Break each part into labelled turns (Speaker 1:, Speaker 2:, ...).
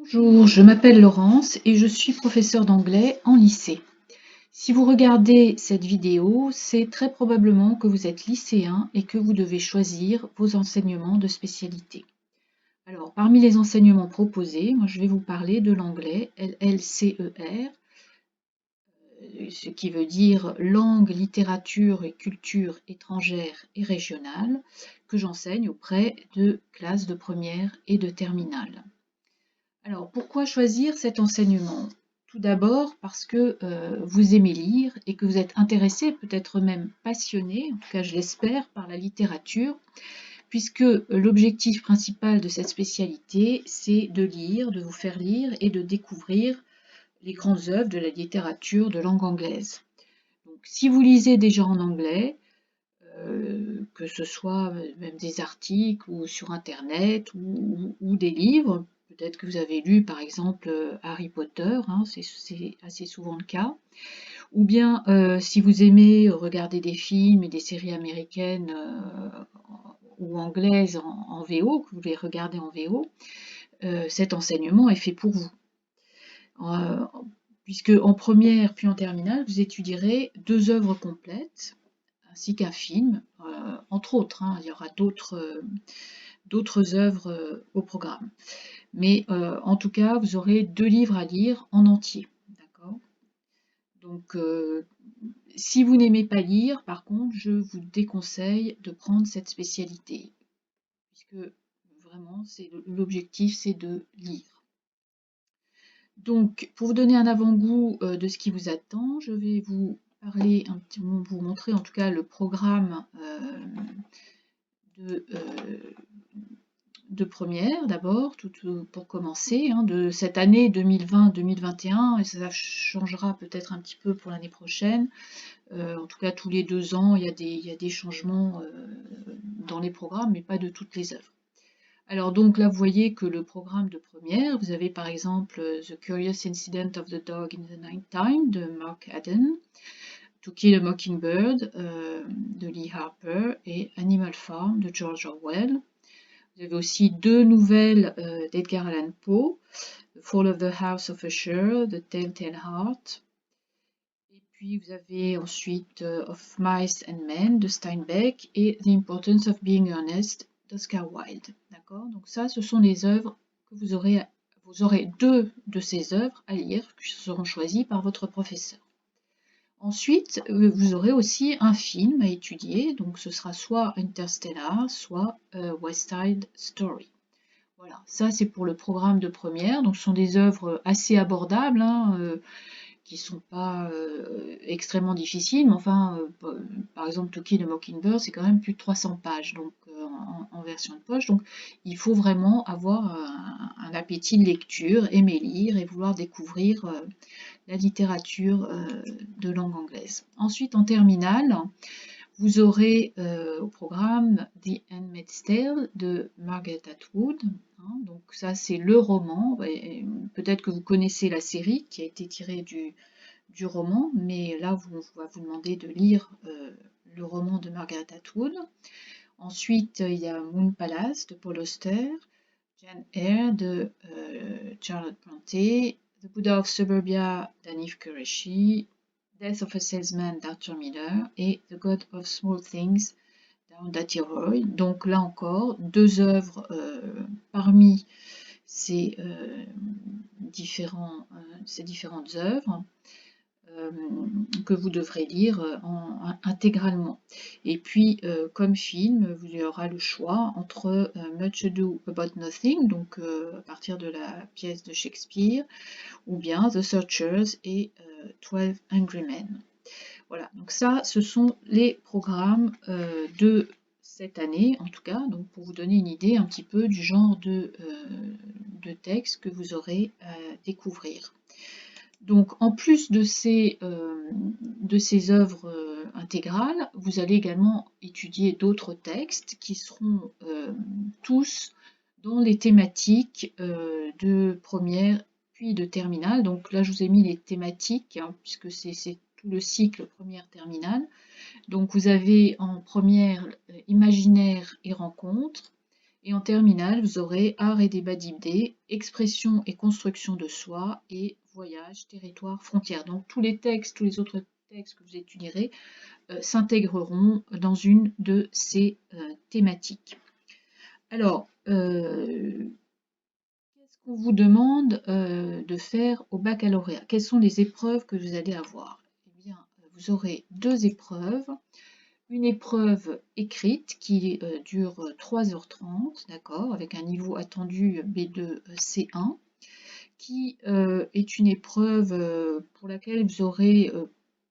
Speaker 1: Bonjour, je m'appelle Laurence et je suis professeure d'anglais en lycée. Si vous regardez cette vidéo, c'est très probablement que vous êtes lycéen et que vous devez choisir vos enseignements de spécialité. Alors, parmi les enseignements proposés, moi je vais vous parler de l'anglais LLCER, ce qui veut dire langue, littérature et culture étrangère et régionale, que j'enseigne auprès de classes de première et de terminale. Alors, pourquoi choisir cet enseignement? Tout d'abord parce que vous aimez lire et que vous êtes intéressé, peut-être même passionné, en tout cas je l'espère, par la littérature, puisque l'objectif principal de cette spécialité, c'est de lire, de vous faire lire et de découvrir les grandes œuvres de la littérature de langue anglaise. Donc, si vous lisez déjà en anglais, que ce soit même des articles ou sur internet ou des livres. Peut-être que vous avez lu par exemple Harry Potter, hein, c'est assez souvent le cas. Ou bien si vous aimez regarder des films et des séries américaines ou anglaises en VO, que vous les regardez en VO, cet enseignement est fait pour vous. Euh, Puisque en première puis en terminale, vous étudierez 2 œuvres complètes ainsi qu'un film, entre autres, hein, il y aura d'autres œuvres au programme. Mais en tout cas, vous aurez 2 livres à lire en entier. D'accord? Donc, si vous n'aimez pas lire, par contre, je vous déconseille de prendre cette spécialité, puisque vraiment, l'objectif, c'est de lire. Donc, pour vous donner un avant-goût de ce qui vous attend, je vais vous parler vous montrer en tout cas le programme de, de première d'abord, pour commencer, hein, de cette année 2020-2021, et ça changera peut-être un petit peu pour l'année prochaine. En tout cas, tous les 2 ans, il y a des changements dans les programmes, mais pas de toutes les œuvres. Alors donc là, vous voyez que le programme de première, vous avez par exemple The Curious Incident of the Dog in the Night Time de Mark Haddon, To Kill a Mockingbird de Lee Harper et Animal Farm de George Orwell. Vous avez aussi 2 nouvelles d'Edgar Allan Poe, The Fall of the House of Usher, The Telltale Heart. Et puis vous avez ensuite Of Mice and Men de Steinbeck et The Importance of Being Earnest d'Oscar Wilde. D'accord? Donc ça, ce sont les œuvres que vous aurez 2 de ces œuvres à lire qui seront choisies par votre professeur. Ensuite, vous aurez aussi un film à étudier, donc ce sera soit Interstellar, soit West Side Story. Voilà, ça c'est pour le programme de première, donc ce sont des œuvres assez abordables, hein, qui ne sont pas extrêmement difficiles, mais enfin, par exemple, To Kill a Mockingbird, c'est quand même plus de 300 pages donc, en version de poche, donc il faut vraiment avoir un appétit de lecture, aimer lire et vouloir découvrir la littérature de langue anglaise. Ensuite, en terminale, vous aurez au programme The Handmaid's Tale de Margaret Atwood. Hein, donc ça, c'est le roman. Peut-être que vous connaissez la série qui a été tirée du roman, mais là, on va vous demander de lire le roman de Margaret Atwood. Ensuite, il y a Moon Palace de Paul Auster, Jane Eyre de Charlotte Brontë, The Buddha of Suburbia d'Anif Qureshi, Death of a Salesman d'Arthur Miller et The God of Small Things d'Arundhati Roy. Donc là encore, 2 œuvres parmi ces différentes œuvres que vous devrez lire intégralement. Et puis, comme film, il y aura le choix entre Much Ado About Nothing, donc à partir de la pièce de Shakespeare, ou bien The Searchers et 12 Angry Men. Voilà, donc ça, ce sont les programmes de cette année, en tout cas, donc pour vous donner une idée un petit peu du genre de texte que vous aurez à découvrir. Donc, en plus de ces œuvres intégrales, vous allez également étudier d'autres textes qui seront tous dans les thématiques de première puis de terminale. Donc là, je vous ai mis les thématiques, hein, puisque c'est tout le cycle première-terminale. Donc vous avez en première imaginaire et rencontre, Et en terminale, vous aurez art et débat d'idées, expression et construction de soi et voyage, territoire, frontières. Donc tous les textes, tous les autres textes que vous étudierez s'intégreront dans une de ces thématiques. Alors, qu'est-ce qu'on vous demande de faire au baccalauréat? Quelles sont les épreuves que vous allez avoir? Eh bien, vous aurez deux épreuves. Une épreuve écrite qui dure 3h30, d'accord, avec un niveau attendu B2 C1, qui est une épreuve pour laquelle vous aurez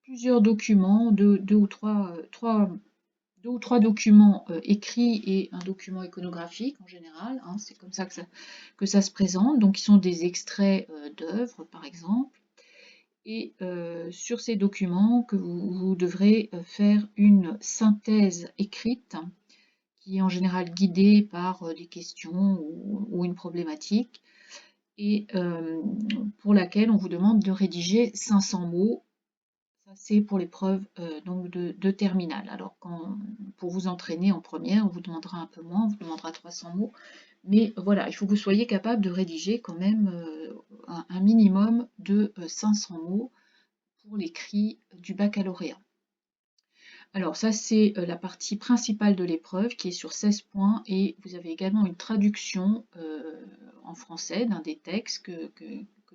Speaker 1: plusieurs documents, deux ou trois documents écrits et un document iconographique en général, hein, c'est comme ça que ça se présente, donc qui sont des extraits d'œuvres par exemple. Et sur ces documents que vous devrez faire une synthèse écrite qui est en général guidée par des questions ou une problématique et pour laquelle on vous demande de rédiger 500 mots. Ça c'est pour l'épreuve donc de terminale. Alors pour vous entraîner en première, on vous demandera un peu moins, on vous demandera 300 mots. Mais voilà, il faut que vous soyez capable de rédiger quand même un minimum de 500 mots pour l'écrit du baccalauréat. Alors ça c'est la partie principale de l'épreuve qui est sur 16 points et vous avez également une traduction en français d'un des textes que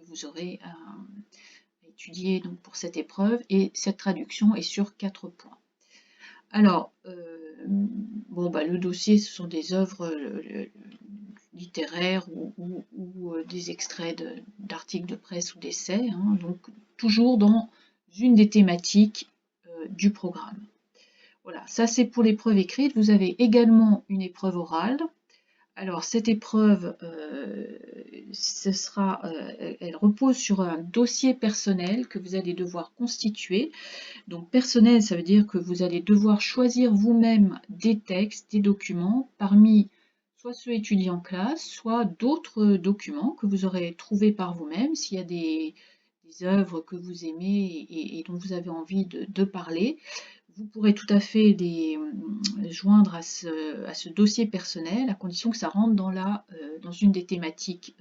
Speaker 1: vous aurez à étudier donc, pour cette épreuve et cette traduction est sur 4 points. Alors, bon, bah, le dossier ce sont des œuvres littéraires ou des extraits d'articles de presse ou d'essais, hein, donc toujours dans une des thématiques du programme. Voilà, ça c'est pour l'épreuve écrite. Vous avez également une épreuve orale. Alors cette épreuve, elle repose sur un dossier personnel que vous allez devoir constituer. Donc personnel, ça veut dire que vous allez devoir choisir vous-même des textes, des documents, parmi soit ceux étudiés en classe, soit d'autres documents que vous aurez trouvés par vous-même, s'il y a des œuvres que vous aimez et dont vous avez envie de parler. Vous pourrez tout à fait les joindre à ce dossier personnel, à condition que ça rentre dans une des thématiques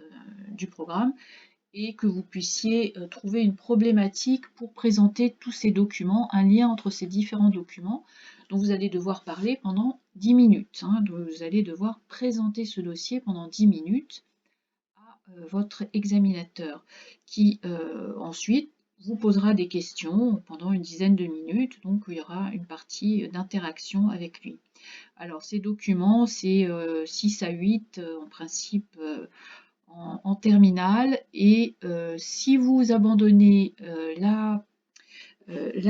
Speaker 1: du programme et que vous puissiez trouver une problématique pour présenter tous ces documents, un lien entre ces différents documents dont vous allez devoir parler pendant 10 minutes. Hein, vous allez devoir présenter ce dossier pendant 10 minutes à votre examinateur qui ensuite vous posera des questions pendant une dizaine de minutes, donc il y aura une partie d'interaction avec lui. Alors ces documents, c'est 6 à 8 en principe en terminale et si vous abandonnez la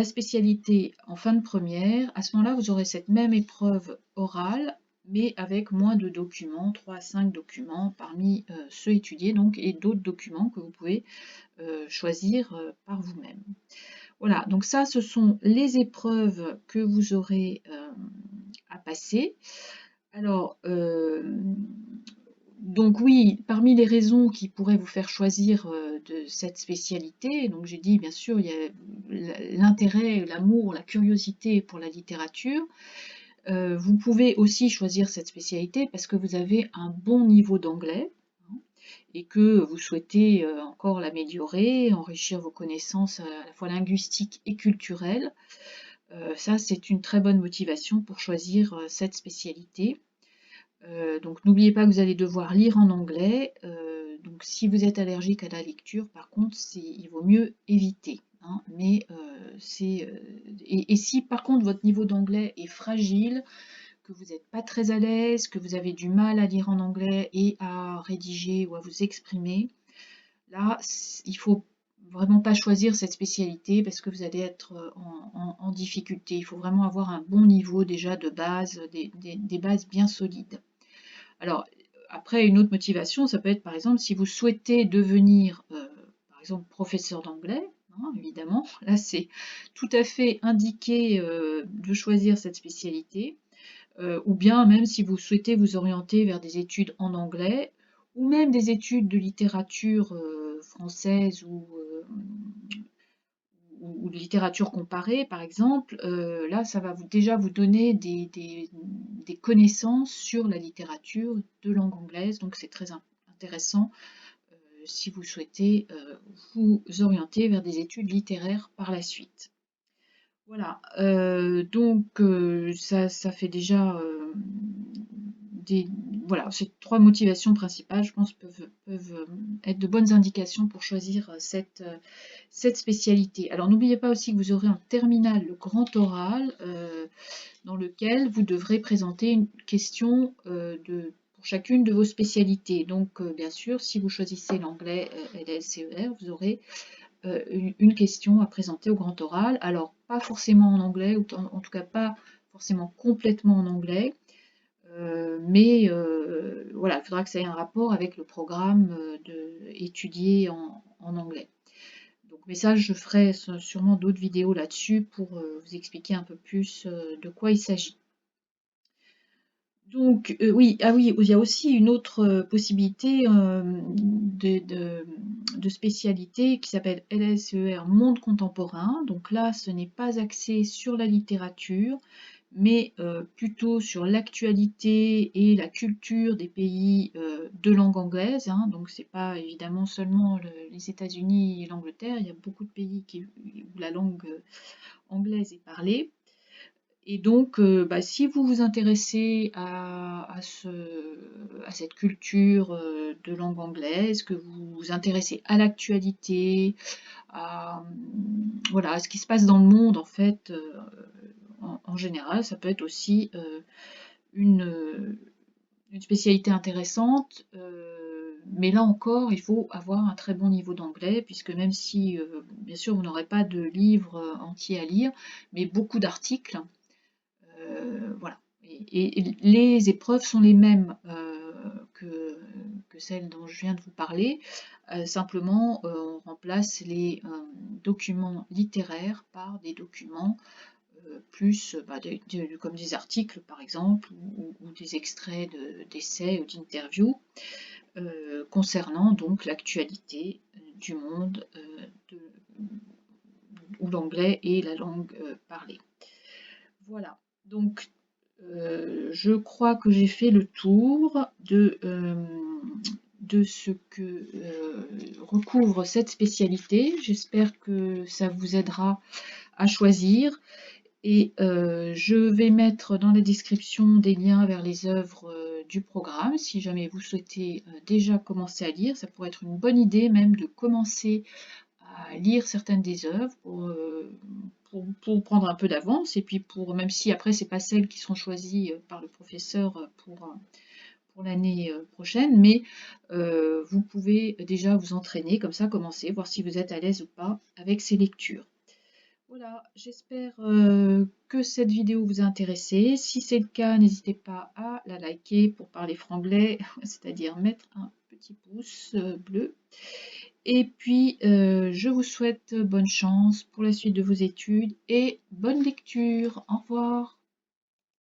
Speaker 1: spécialité en fin de première, à ce moment-là vous aurez cette même épreuve orale mais avec moins de documents, 3 à 5 documents parmi ceux étudiés donc, et d'autres documents que vous pouvez choisir par vous-même. Voilà, donc ça ce sont les épreuves que vous aurez à passer. Alors, donc oui, parmi les raisons qui pourraient vous faire choisir de cette spécialité, donc j'ai dit bien sûr il y a l'intérêt, l'amour, la curiosité pour la littérature. Vous pouvez aussi choisir cette spécialité parce que vous avez un bon niveau d'anglais hein, et que vous souhaitez encore l'améliorer, enrichir vos connaissances à la fois linguistiques et culturelles. Ça, c'est une très bonne motivation pour choisir cette spécialité. Donc n'oubliez pas que vous allez devoir lire en anglais. Donc si vous êtes allergique à la lecture, par contre, il vaut mieux éviter. Hein, mais et si par contre votre niveau d'anglais est fragile, que vous n'êtes pas très à l'aise, que vous avez du mal à lire en anglais et à rédiger ou à vous exprimer, là, il ne faut vraiment pas choisir cette spécialité parce que vous allez être en difficulté. Il faut vraiment avoir un bon niveau déjà de base, des bases bien solides. Alors, après, une autre motivation, ça peut être par exemple si vous souhaitez devenir, par exemple, professeur d'anglais, hein, évidemment, là c'est tout à fait indiqué de choisir cette spécialité, ou bien même si vous souhaitez vous orienter vers des études en anglais, ou même des études de littérature française ou ou de littérature comparée, par exemple, là, ça va déjà vous donner des connaissances sur la littérature de langue anglaise, donc c'est très intéressant si vous souhaitez vous orienter vers des études littéraires par la suite. Voilà, donc ça fait déjà voilà, ces 3 motivations principales, je pense, peuvent être de bonnes indications pour choisir cette spécialité. Alors n'oubliez pas aussi que vous aurez en terminale le grand oral, dans lequel vous devrez présenter une question pour chacune de vos spécialités. Donc bien sûr, si vous choisissez l'anglais LLCER, vous aurez une question à présenter au grand oral. Alors pas forcément en anglais, ou en tout cas pas forcément complètement en anglais, mais voilà, il faudra que ça ait un rapport avec le programme étudié en anglais. Donc, mais ça, je ferai sûrement d'autres vidéos là-dessus pour vous expliquer un peu plus de quoi il s'agit. Donc, oui, ah oui, il y a aussi une autre possibilité de spécialité qui s'appelle LSER Monde contemporain. Donc là, ce n'est pas axé sur la littérature, mais plutôt sur l'actualité et la culture des pays de langue anglaise, hein. Donc c'est pas évidemment seulement les États-Unis et l'Angleterre, il y a beaucoup de pays où la langue anglaise est parlée. Et donc, si vous vous intéressez à cette culture de langue anglaise, que vous vous intéressez à l'actualité, voilà, à ce qui se passe dans le monde en fait, en général, ça peut être aussi une spécialité intéressante, mais là encore, il faut avoir un très bon niveau d'anglais, puisque même si, bien sûr, vous n'aurez pas de livres entiers à lire, mais beaucoup d'articles, voilà. Et les épreuves sont les mêmes que celles dont je viens de vous parler, simplement on remplace les documents littéraires par des documents plus comme des articles par exemple, ou des extraits d'essais ou d'interviews concernant donc l'actualité du monde où l'anglais est la langue parlée. Voilà, donc je crois que j'ai fait le tour de ce que recouvre cette spécialité. J'espère que ça vous aidera à choisir. Et je vais mettre dans la description des liens vers les œuvres du programme. Si jamais vous souhaitez déjà commencer à lire, ça pourrait être une bonne idée même de commencer à lire certaines des œuvres pour prendre un peu d'avance, et puis même si après c'est pas celles qui seront choisies par le professeur pour l'année prochaine, mais vous pouvez déjà vous entraîner comme ça, commencer, voir si vous êtes à l'aise ou pas avec ces lectures. Voilà, j'espère que cette vidéo vous a intéressé. Si c'est le cas, n'hésitez pas à la liker pour parler franglais, c'est-à-dire mettre un petit pouce bleu. Et puis, je vous souhaite bonne chance pour la suite de vos études et bonne lecture. Au revoir.